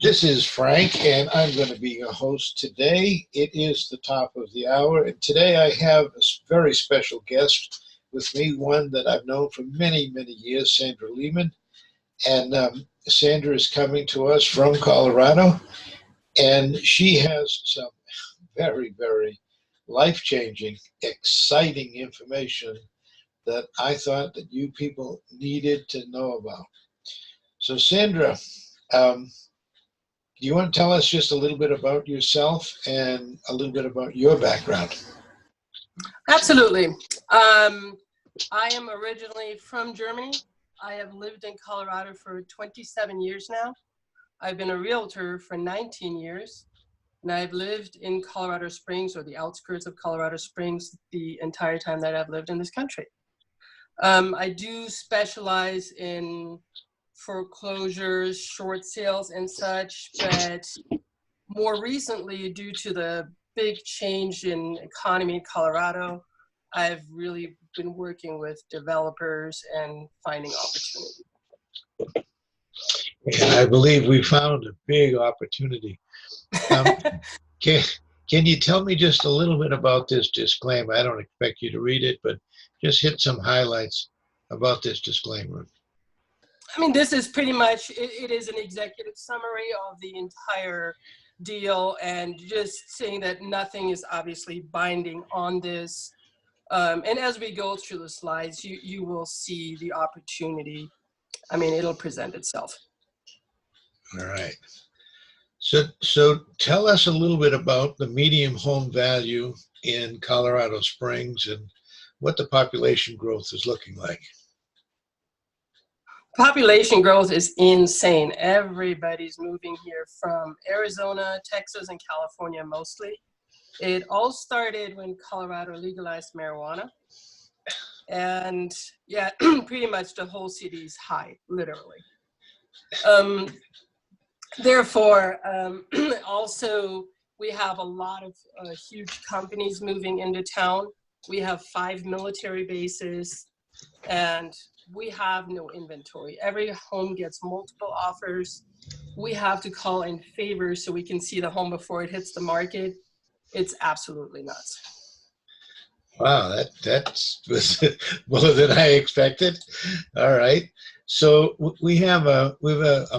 This is Frank, and I'm going to be your host today. It is the top of the hour, and today I have a very special guest with me, one that I've known for many, many years, Sandra Lehman. And Sandra is coming to us from Colorado, and she has some very, very life-changing, exciting information that I thought that you people needed to know about. So, Sandra, um, do you want to tell us just a little bit about yourself and a little bit about your background? Absolutely. I am originally from Germany. I have lived in Colorado for 27 years now. I've been a realtor for 19 years, and I've lived in Colorado Springs, or the outskirts of Colorado Springs, the entire time that I've lived in this country. I do specialize in foreclosures, short sales, and such, but more recently, due to the big change in economy in Colorado, I've really been working with developers and finding opportunity. And I believe we found a big opportunity. Um, can, can you tell me just a little bit about this disclaimer? I don't expect you to read it, but just hit some highlights about this disclaimer. I mean, this is pretty much, it is an executive summary of the entire deal, and just saying that nothing is obviously binding on this. And as we go through the slides, you will see the opportunity. I mean, it'll present itself. All right. So tell us a little bit about the median home value in Colorado Springs and what the population growth is looking like. Population growth is insane. Everybody's moving here from Arizona, Texas, and California mostly. It all started when Colorado legalized marijuana. And yeah, pretty much the whole city is high, literally. Therefore, also, we have a lot of huge companies moving into town. We have 5 military bases, and we have no inventory. Every home gets multiple offers. We have to call in favors so we can see the home before it hits the market. It's absolutely nuts. Wow, that was more than I expected. All right. So we have a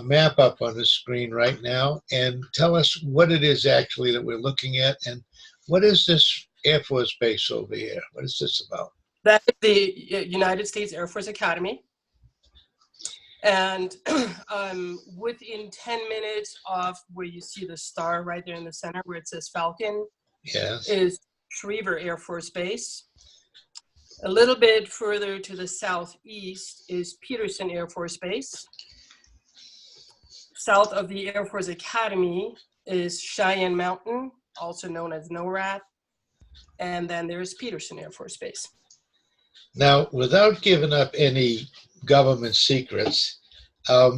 map up on the screen right now, and tell us what it is actually that we're looking at, and what is this Air Force base over here? What is this about? That is the United States Air Force Academy. And within 10 minutes of where you see the star right there in the center where it says Falcon, Yes, is Schriever Air Force Base. A little bit further to the southeast is Peterson Air Force Base. South of the Air Force Academy is Cheyenne Mountain, also known as NORAD. And then there's Peterson Air Force Base. Now, without giving up any government secrets, I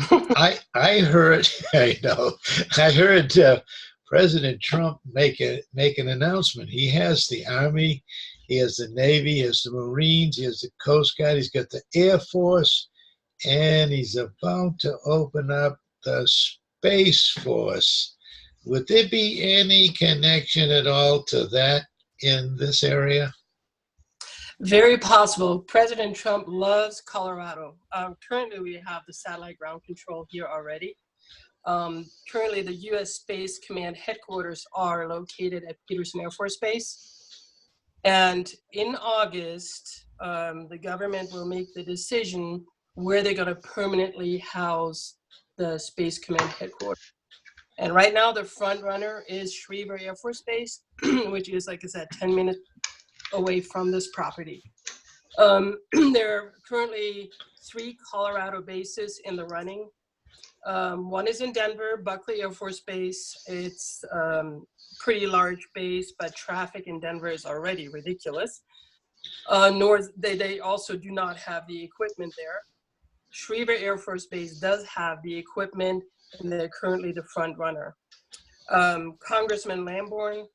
heard, I heard President Trump make an announcement. He has the Army, he has the Navy, he has the Marines, he has the Coast Guard, he's got the Air Force, and he's about to open up the Space Force. Would there be any connection at all to that in this area? Very possible. President Trump loves Colorado. Currently, we have the satellite ground control here already. Currently, the U.S. Space Command headquarters are located at Peterson Air Force Base. And in August, the government will make the decision where they're going to permanently house the Space Command headquarters. And right now, the front runner is Schriever Air Force Base, which is, like I said, 10 minutes away from this property. There are currently 3 Colorado bases in the running. One is in Denver, Buckley Air Force Base. It's pretty large base, but traffic in Denver is already ridiculous. They also do not have the equipment there. Schriever Air Force Base does have the equipment, and they're currently the front runner. Congressman Lamborn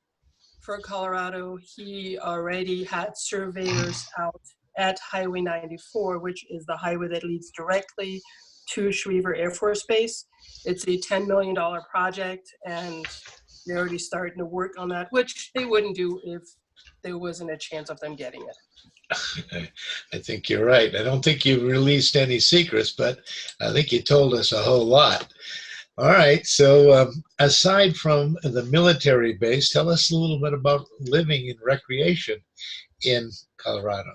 for Colorado, he already had surveyors out at Highway 94, which is the highway that leads directly to Schriever Air Force Base. It's a $10 million project, and they're already starting to work on that, which they wouldn't do if there wasn't a chance of them getting it. I think you're right. I don't think you released any secrets, but I think you told us a whole lot. All right. So aside from the military base, tell us a little bit about living and recreation in Colorado.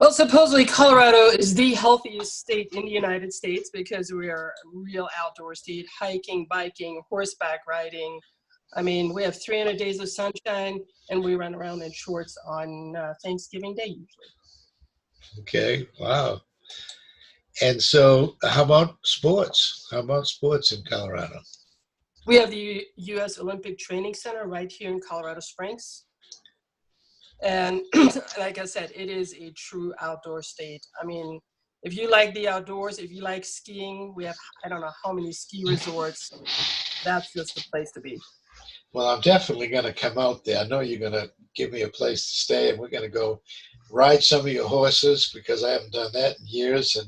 Well, supposedly Colorado is the healthiest state in the United States because we are a real outdoor state, hiking, biking, horseback riding. I mean, we have 300 days of sunshine, and we run around in shorts on Thanksgiving Day usually. Okay. Wow. And so how about sports? How about sports in Colorado? We have the U.S. Olympic Training Center right here in Colorado Springs. And like I said, it is a true outdoor state. I mean, if you like the outdoors, if you like skiing, we have, I don't know how many ski resorts. That's just the place to be. Well, I'm definitely going to come out there. I know you're going to give me a place to stay, and we're going to go ride some of your horses because I haven't done that in years, and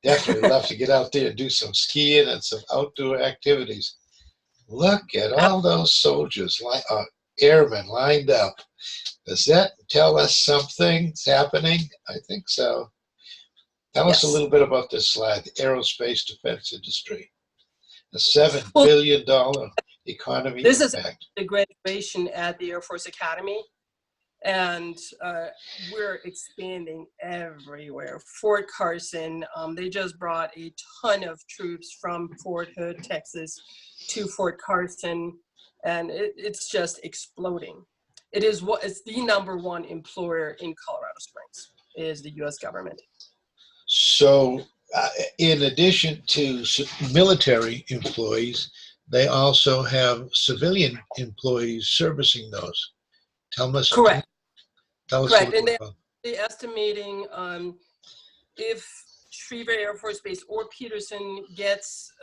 definitely love to get out there and do some skiing and some outdoor activities. Look at all those soldiers, airmen lined up. Does that tell us something's happening? I think so. Tell us a Yes. little bit about this slide, the aerospace defense industry, a $7 Well, billion economy this is impact. the graduation at the Air Force Academy, and we're expanding everywhere. Fort Carson, they just brought a ton of troops from Fort Hood, Texas, to Fort Carson, and it's just exploding. It's the #1 employer in Colorado Springs is the U.S. government. So, in addition to military employees, they also have civilian employees servicing those. Tell us. Correct. Tell us a Correct. little And about. they're estimating if Schriever Air Force Base or Peterson gets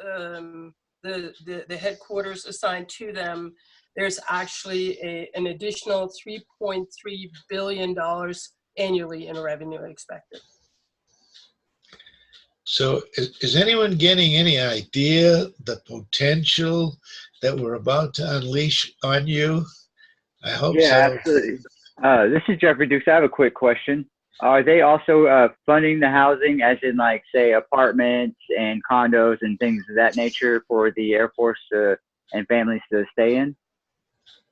the headquarters assigned to them, there's actually an additional $3.3 billion annually in revenue expected. So, is anyone getting any idea the potential that we're about to unleash on you? I hope so. Yeah, absolutely. This is Jeffrey Dukes. I have a quick question. Are they also funding the housing, as in, like, say, apartments and condos and things of that nature for the Air Force and families to stay in?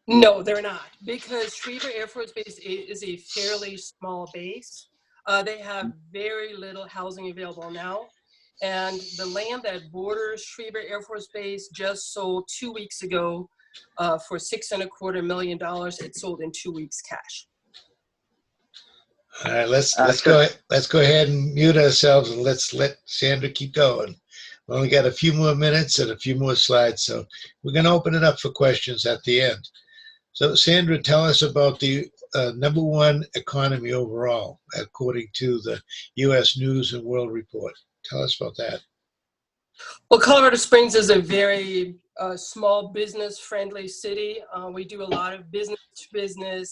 No, they're not, because Schriever Air Force Base is a fairly small base. They have very little housing available now. And the land that borders Schriever Air Force Base just sold 2 weeks ago for $6.25 million. It sold in 2 weeks cash. All right, let's go ahead and mute ourselves and let's let Sandra keep going. We only got a few more minutes and a few more slides, so we're going to open it up for questions at the end. So, Sandra, tell us about the #1 economy overall, according to the U.S. News and World Report. Tell us about that. Well, Colorado Springs is a very small business-friendly city. We do a lot of business to business.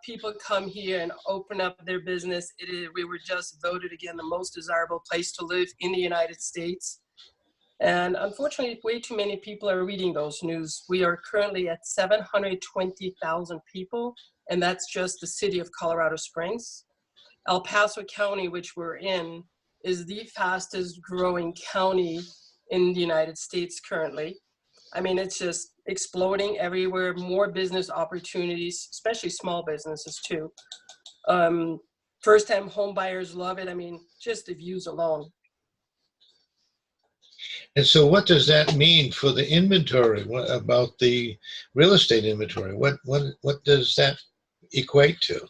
People come here and open up their business. We were just voted again the most desirable place to live in the United States. And unfortunately, way too many people are reading those news. We are currently at 720,000 people, and that's just the city of Colorado Springs. El Paso County, which we're in, is the fastest growing county in the United States currently. I mean, it's just exploding everywhere, more business opportunities, especially small businesses too. First-time home buyers love it. I mean, just the views alone. And so what does that mean for the inventory? What about the real estate inventory? What does that equate to?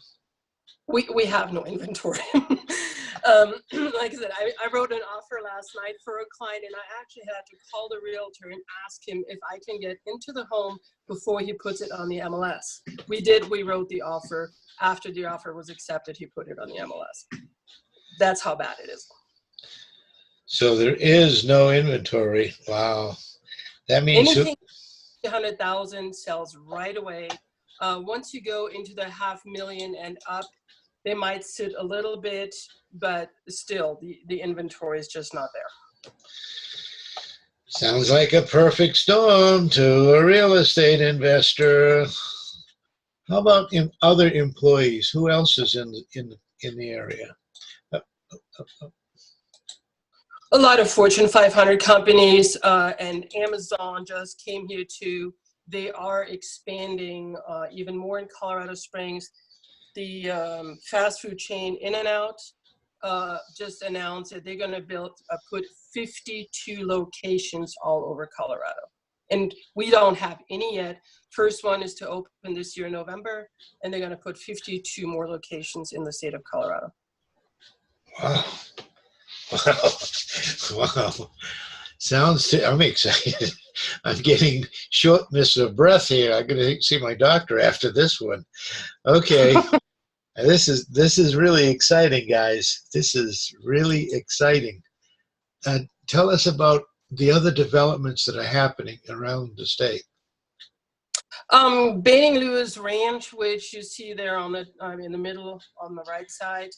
We have no inventory. Like I said, I wrote an offer last night for a client, and I actually had to call the realtor and ask him if I can get into the home before he puts it on the MLS. We wrote the offer. After the offer was accepted, he put it on the MLS. That's how bad it is. So there is no inventory. Wow. That means anything 100,000 sells right away. Once you go into the $500,000 and up, They might sit a little bit, but still the inventory is just not there. Sounds like a perfect storm to a real estate investor. How about other employees? Who else is in the area? Uh, A lot of Fortune 500 companies, and Amazon just came here too. They are expanding even more in Colorado Springs. The fast food chain In-N-Out just announced that they're going to put 52 locations all over Colorado. And we don't have any yet. First one is to open this year in November, and they're going to put 52 more locations in the state of Colorado. Wow. Wow. I'm excited. I'm getting shortness of breath here. I'm going to see my doctor after this one. Okay. This is really exciting, guys. This is really exciting. Tell us about the other developments that are happening around the state. Banning Lewis Ranch, which you see there on the in the middle on the right side,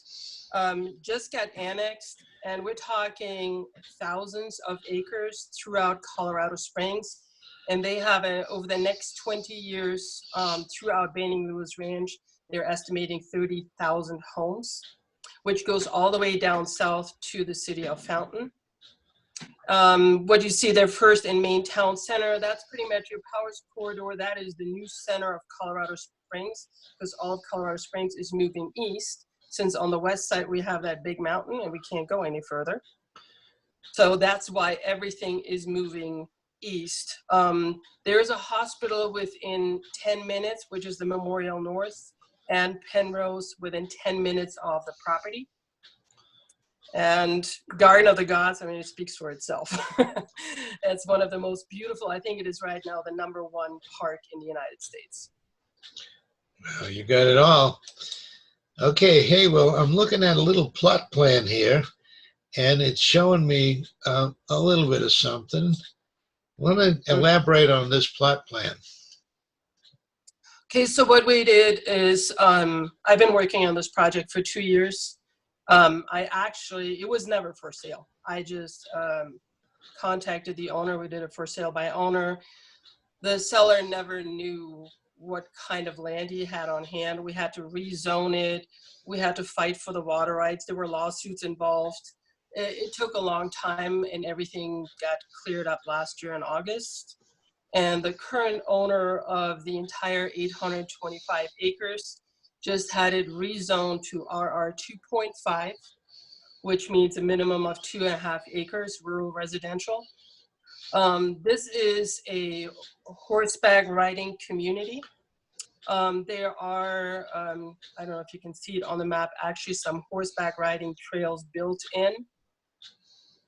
just got annexed, and we're talking thousands of acres throughout Colorado Springs, and they have over the next 20 years throughout Banning Lewis Ranch, they're estimating 30,000 homes, which goes all the way down south to the city of Fountain. What you see there first in Main Town Center, that's pretty much your Powers Corridor. That is the new center of Colorado Springs, because all of Colorado Springs is moving east, since on the west side we have that big mountain and we can't go any further. So that's why everything is moving east. There is a hospital within 10 minutes, which is the Memorial North, and Penrose within 10 minutes of the property. And Garden of the Gods, I mean, it speaks for itself. It's one of the most beautiful, I think it is right now, the #1 park in the United States. Well, you got it all. Okay, hey, well, I'm looking at a little plot plan here, and it's showing me a little bit of something. Want to elaborate on this plot plan? Okay, so what we did is, I've been working on this project for 2 years. It was never for sale. I just contacted the owner. We did a for sale by owner. The seller never knew what kind of land he had on hand. We had to rezone it. We had to fight for the water rights. There were lawsuits involved. It took a long time, and everything got cleared up last year in August. And the current owner of the entire 825 acres just had it rezoned to RR 2.5, which means a minimum of 2.5 acres, rural residential. This is a horseback riding community. There are, I don't know if you can see it on the map, actually some horseback riding trails built in.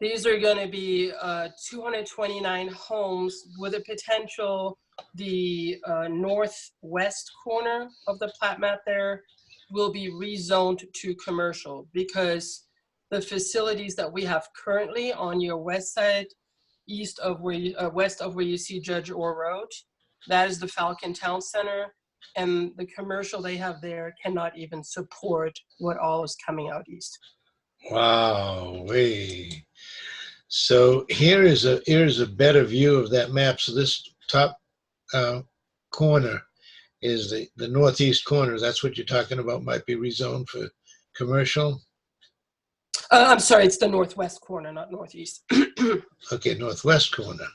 These are going to be 229 homes with a potential. The northwest corner of the plat map there will be rezoned to commercial, because the facilities that we have currently on your west side, west of where you see Judge Orr Road, that is the Falcon Town Center, and the commercial they have there cannot even support what all is coming out east. Wow, so here's a better view of that map. So this top corner is the northeast corner. That's what you're talking about, might be rezoned for commercial? I'm sorry, it's the northwest corner, not northeast. Okay, northwest corner.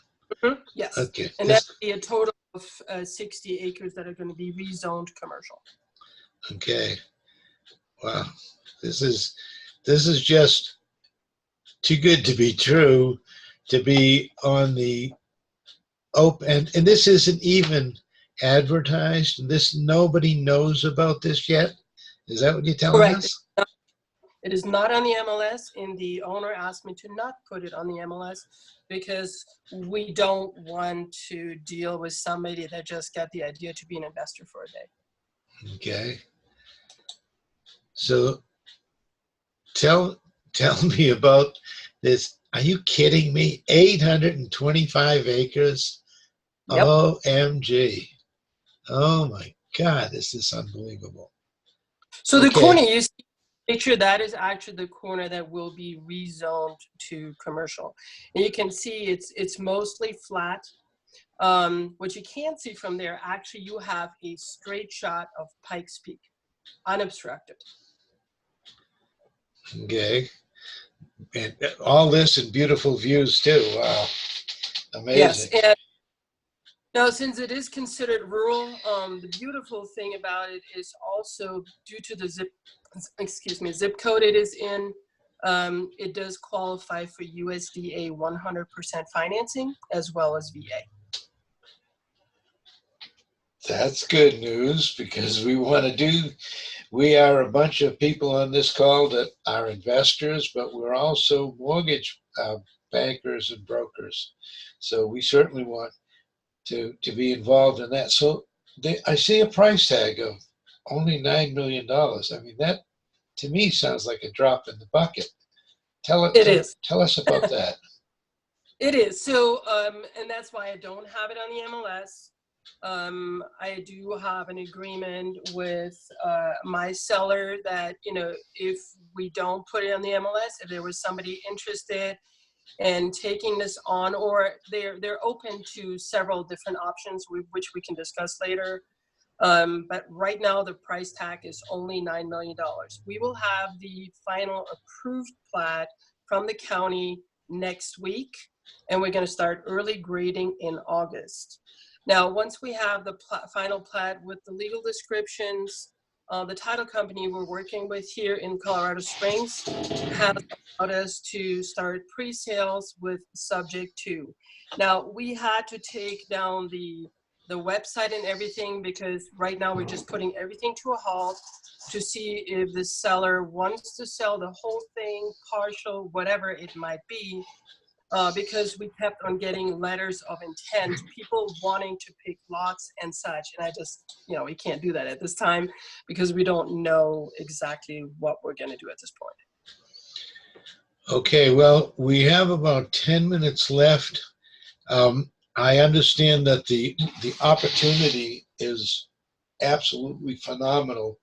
Mm-hmm. Yes. Okay. And that'll be a total of 60 acres that are going to be rezoned commercial. Okay. Wow. This is just too good to be true, to be on the open, and this isn't even advertised. Nobody knows about this yet. Is that what you're telling Correct. us? It is not on the MLS, and the owner asked me to not put it on the MLS because we don't want to deal with somebody that just got the idea to be an investor for a day. Okay. So tell me about this. Are you kidding me? 825 acres. Yep. OMG. Oh my God, this is unbelievable. So the Okay. corner you see, picture that is actually the corner that will be rezoned to commercial. And you can see it's mostly flat. What you can't see from there, actually, you have a straight shot of Pikes Peak, unobstructed. Okay. And all this in beautiful views too. Wow. Yes, Amazing. and now since it is considered rural, the beautiful thing about it is also due to the zip code it is in, it does qualify for USDA 100% financing as well as VA. That's good news because we are a bunch of people on this call that are investors, but we're also mortgage bankers and brokers. So we certainly want to be involved in that. So I see a price tag of only $9 million. I mean, that to me sounds like a drop in the bucket. Tell It is. us about that. It is. So, and that's why I don't have it on the MLS. I do have an agreement with my seller that, you know, if we don't put it on the MLS, if there was somebody interested in taking this on, or they're open to several different options, which we can discuss later. But right now the price tag is only $9 million. We will have the final approved plat from the county next week, and we're going to start early grading in August. Now, once we have the final plat with the legal descriptions, the title company we're working with here in Colorado Springs has allowed us to start pre-sales with subject to. Now, we had to take down the website and everything because right now we're just putting everything to a halt to see if the seller wants to sell the whole thing, partial, whatever it might be. Because we kept on getting letters of intent, people wanting to pick lots and such. And I just, you know, we can't do that at this time because we don't know exactly what we're going to do at this point. Okay, well, we have about 10 minutes left. I understand that the opportunity is absolutely phenomenal.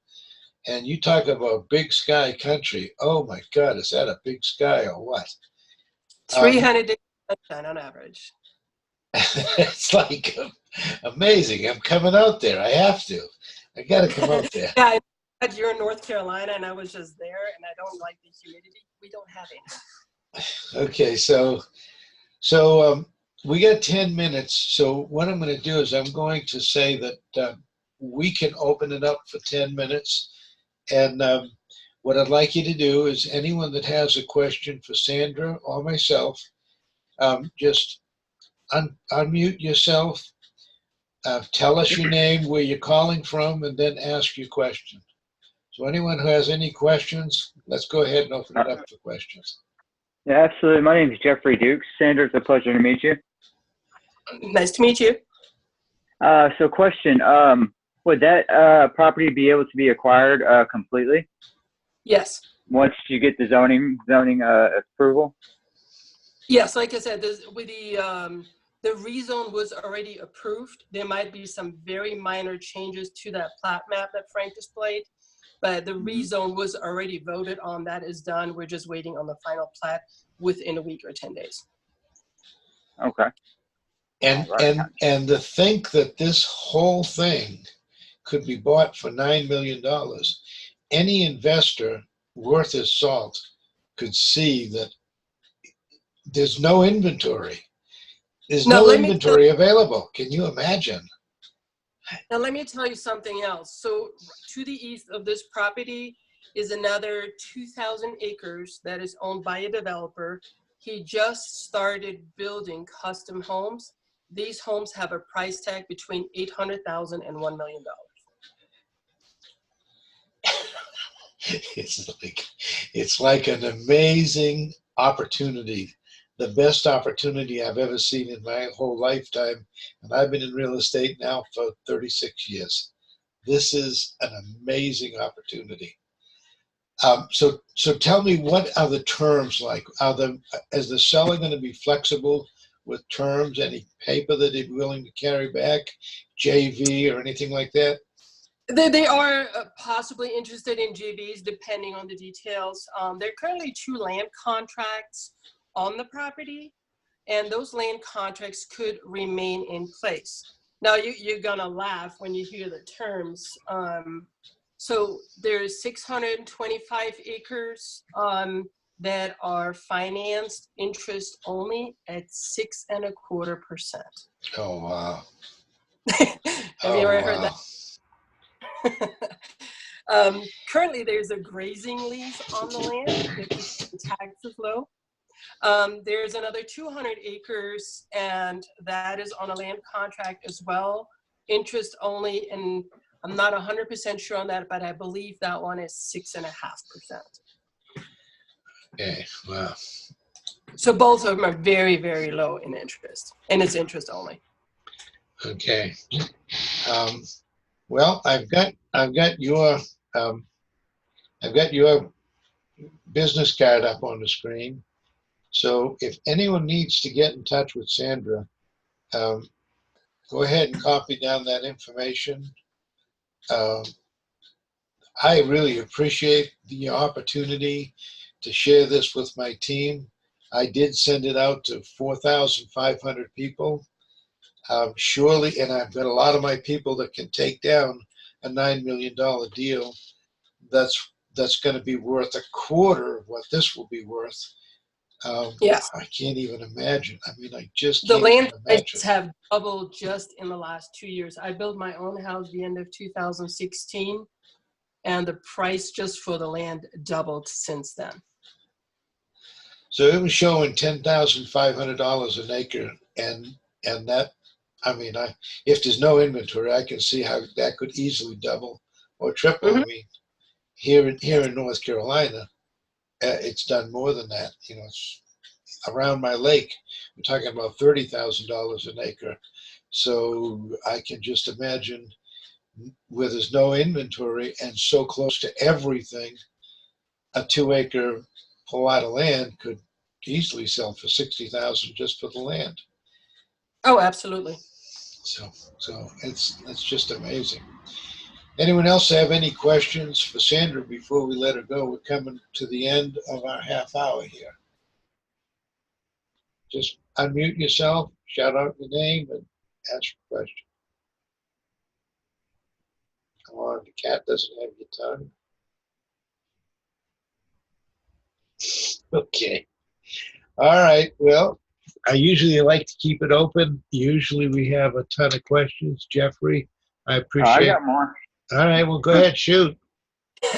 And you talk about big sky country. Oh my God, is that a big sky or what? 300 days sunshine on average. It's like amazing. I'm coming out there. I have to. I got to come out there. Yeah, you're in North Carolina and I was just there and I don't like the humidity. We don't have any. Okay, so we got 10 minutes. So what I'm going to do is I'm going to say that we can open it up for 10 minutes. And what I'd like you to do is anyone that has a question for Sandra or myself, just unmute yourself, tell us your name, where you're calling from, and then ask your question. So anyone who has any questions, let's go ahead and open it up for questions. Yeah, absolutely. My name is Jeffrey Dukes. Sandra, it's a pleasure to meet you. Nice to meet you. So question, would that property be able to be acquired completely Yes. once you get the zoning approval? Yes, like I said, with the rezone was already approved. There might be some very minor changes to that plat map that Frank displayed, but the rezone was already voted on. That is done. We're just waiting on the final plat within a week or 10 days. Okay. And to think that this whole thing could be bought for $9 million, any investor worth his salt could see that there's no inventory. There's no inventory available. Can you imagine? Now, let me tell you something else. So to the east of this property is another 2,000 acres that is owned by a developer. He just started building custom homes. These homes have a price tag between $800,000 and $1 million. It's like an amazing opportunity, the best opportunity I've ever seen in my whole lifetime. And I've been in real estate now for 36 years. This is an amazing opportunity. So tell me, what are the terms like? Is the seller going to be flexible with terms? Any paper that they're willing to carry back, JV or anything like that? They are possibly interested in JVs depending on the details. There are currently 2 land contracts on the property, and those land contracts could remain in place. Now you're gonna laugh when you hear the terms. So there's 625 acres that are financed interest only at 6.25%. Oh, wow. Have you ever heard that? Currently, there's a grazing lease on the land to keep the taxes low. There's another 200 acres, and that is on a land contract as well, interest only, and I'm not 100% sure on that, but I believe that one is 6.5%. Okay, wow. So both of them are very, very low in interest, and it's interest only. Okay. Well, I've got your business card up on the screen. So if anyone needs to get in touch with Sandra, go ahead and copy down that information. I really appreciate the opportunity to share this with my team. I did send it out to 4,500 people. Surely, and I've got a lot of my people that can take down a $9 million deal. That's going to be worth a quarter of what this will be worth. Yes. I can't even imagine. I mean, I just The can't land even imagine. prices have doubled just in the last 2 years. I built my own house the end of 2016, and the price just for the land doubled since then. So it was showing $10,500 an acre, and that, I mean, if there's no inventory, I can see how that could easily double or triple. Mm-hmm. I mean, here in North Carolina, it's done more than that. You know, it's around my lake. We're talking about $30,000 an acre. So I can just imagine where there's no inventory and so close to everything, a 2-acre plot of land could easily sell for $60,000 just for the land. Oh, absolutely. So it's just amazing. Anyone else have any questions for Sandra before we let her go? We're coming to the end of our half hour here. Just unmute yourself, shout out your name, and ask a question. Come on, the cat doesn't have your tongue. Okay. All right. Well, I usually like to keep it open. Usually we have a ton of questions. Jeffrey, I appreciate I got more. All right. Well, go ahead. Shoot.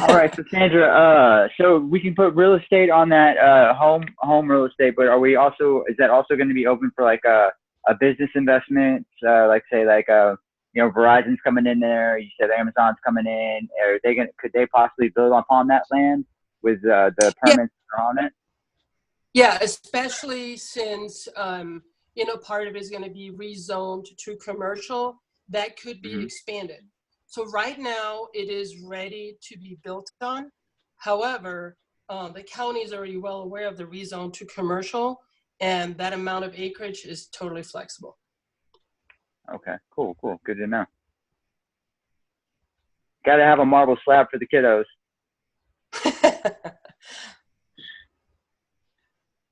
All right, so Sandra, so we can put real estate on that home real estate, but is that also going to be open for like a business investment? Like say like Verizon's coming in there. You said Amazon's coming in. Could they possibly build upon that land with the permits on it? Yeah, especially since part of it is going to be rezoned to commercial. That could be expanded. So right now it is ready to be built on. However, the county is already well aware of the rezone to commercial, and that amount of acreage is totally flexible. Okay, cool. Good to know. Got to have a marble slab for the kiddos.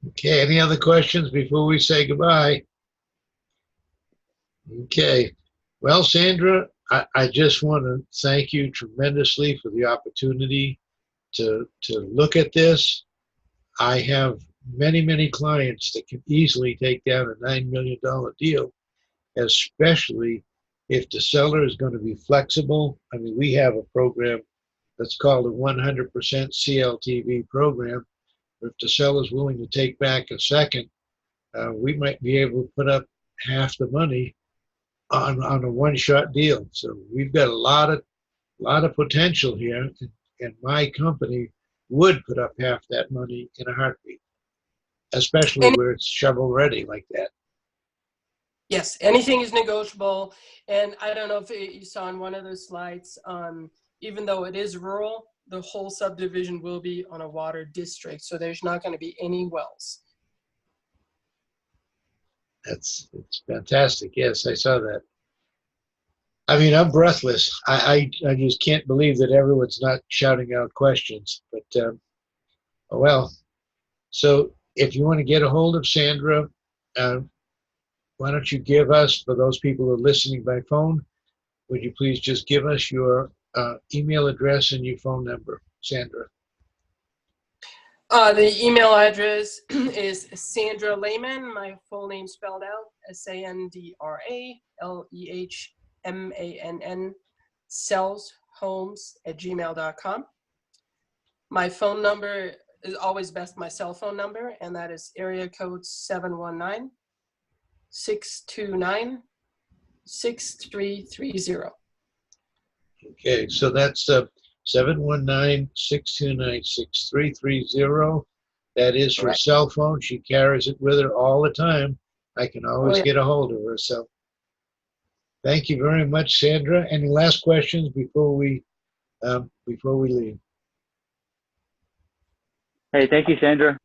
Okay, any other questions before we say goodbye? Okay. Well, Sandra, I just want to thank you tremendously for the opportunity to look at this. I have many clients that can easily take down a $9 million deal, especially if the seller is going to be flexible. I mean, we have a program that's called a 100% CLTV program. If the seller is willing to take back a second, we might be able to put up half the money on a one-shot deal. So we've got a lot of potential here, and my company would put up half that money in a heartbeat, especially where it's shovel ready like that. Yes, anything is negotiable. And I don't know if you saw in one of those slides, even though it is rural, the whole subdivision will be on a water district. So there's not going to be any wells. It's fantastic. Yes, I saw that. I mean, I'm breathless. I just can't believe that everyone's not shouting out questions. But oh well. So if you want to get a hold of Sandra, uh, why don't you give us, for those people who are listening by phone, would you please just give us your email address and your phone number, Sandra? The email address is Sandra Lehman, my full name spelled out, SandraLehmann, sellshomes@gmail.com. My phone number is always best, my cell phone number, and that is area code 719-629-6330. Okay, so that's 719-629-6330. That is her Correct. cell phone. She carries it with her all the time. I can Oh, always yeah. get a hold of her. So thank you very much, Sandra. Any last questions before we leave? Hey, thank you, Sandra.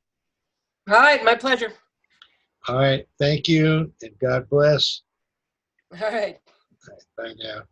All right, my pleasure. All right, thank you, and God bless. All right. All right, bye now.